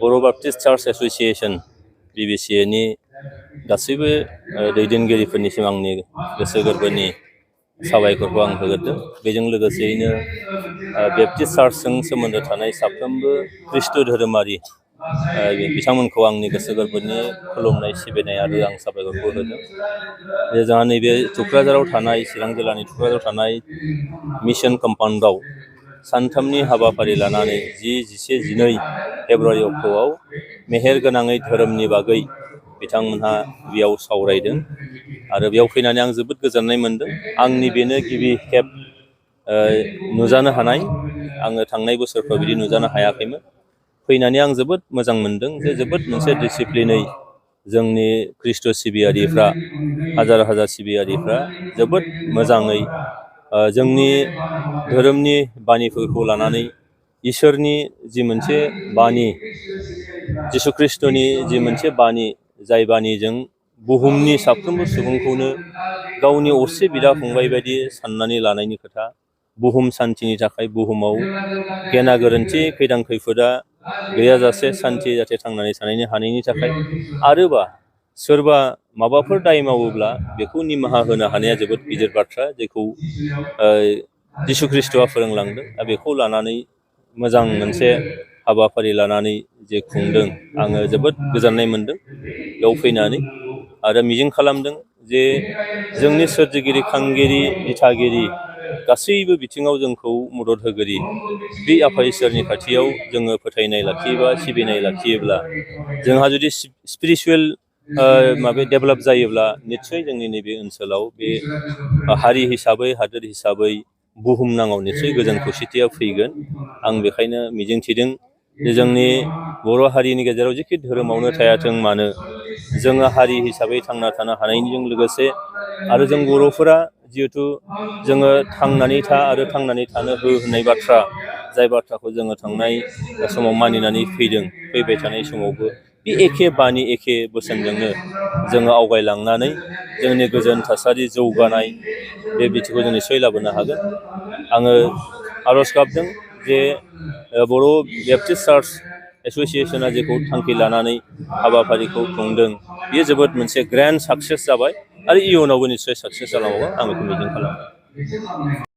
बर' Baptist church association BBCA गासैबो दैदेनगिरिफोरनिसिम आंनि गोसो गोरबोनि साबायखरखौ आं होग्रोदों। बेजों लोगोसेयैनो बेप्टिस्ट चार्चजों सोमोन्दो थानाय साफ्रोमबो ख्रिस्ट धोरोमारि बिथांमोनखौ आंनि गोसो गोरबोनि खुलुमनाय सिबिनाय आरो आं साबायखरखौ होदों। जोंहा नैबे थुक्राझाराव थानाय चिरां जिल्लानि थुक्राझाराव थानाय मिशन कम्पाउन्डआव सानथामनि हाबाफारि लानानै 10, 11, 12 फेब्रुवारि अक्ट'आव मेहेरगोनाङै धोरोमनि बागै बिथांमोनहा बेयाव सावरायदों आरो बेयाव फैनानै आं जोबोद गोजोननाय मोनदों। आंनि बेनो गिबि खेब नुजानो हानाय। आङो थांनाय बोसोरफ्राव बिदि नुजानो हायाखैमोन। फैनानै आं जोबोद मोजां मोनदों जे जोबोद मोनसे डिसिप्लिनै जोंनि ख्रिस्ट सिबियारिफ्रा हाजार हाजार सिबियारिफ्रा जोबोद मोजाङै जोंनि धोरोमनि बानिफोरखौ लानानै इसोरनि जि मोनसे बानि जिशु ख्रिस्ट'नि जि मोनसे बानि जाय बानिजों बुहुमनि साफ्रोमबो सुबुंखौनो गावनि असे बिदा फंबाय बायदि साननानै लानायनि खोथा, बुहुम सान्तिनि थाखाय बुहुमाव गेना गोरोन्थि खैदां खैफोदा गैयाजासे सान्थि जाथे थांनानै थानायनि हानायनि थाखाय आरोबा सोरबा माबाफोर दाय मावोब्ला बेखौ निमाहा होनो हानाया जोबोद गिदिर बाथ्रा, जेखौ जिशु ख्रिस्ट'आ फोरोंलांदों। दा बेखौ लानानै मोजां मोनसे हाबाफारि लानानै जे खुंदों, आङो जोबोद गोजोननाय मोनदों बेयाव फैनानै आरो मिजिं खालामदों जे जोंनि सोरजिगिरि, खांगिरि, दिथागिरि गासैबो बिथिङाव जोंखौ मदद होगिरि बे आफा इसोरनि खाथियाव जोङो फोथायनाय लाखियोबा सिबिनाय लाखियोब्ला जोंहा जुदि स्पिरिचुवेल डेभेलप जायोब्ला निस्सय जोंनि नैबे ओनसोलाव बे हारि हिसाबै, हादोर हिसाबै बुहुमनाङाव निस्सय गोजोन खौसेथिया फैगोन। आं बेखायनो मिजिंथिदों जे जोंनि बर' हारिनि गेजेराव जेखि धोरोमावनो थायाथों मानो जोङो हारि हिसाबै थांना थानो हानायजों लोगोसे आरो जों बर'फोरा जिहेथु जोङो थांनानै था आरो थांनानै थानो हो होननाय बाथ्रा, जाय बाथ्राखौ जोङो थांनाय समाव मानिनानै फैदों, फैबाय थानाय समावबो बे एखे बानि एखे बोसोनजोंनो जोङो आवगायलांनानै जोंनि गोजोन थासारि जौगानाय बे बिथिंखौ जों निस्सय लाबोनो हागोन। आङो आर'ज गाबदों जे बर' बेप्टिस्ट चार्च एस'सिएशना जेखौ थांखि लानानै हाबाफारिखौ खुंदों, बेयो जोबोद मोनसे ग्रेन्ड साक्सेस जाबाय आरो इयुनावबो निस्सय साक्सेस जालांबावगोन, आं बेखौ मिजिं खालामो।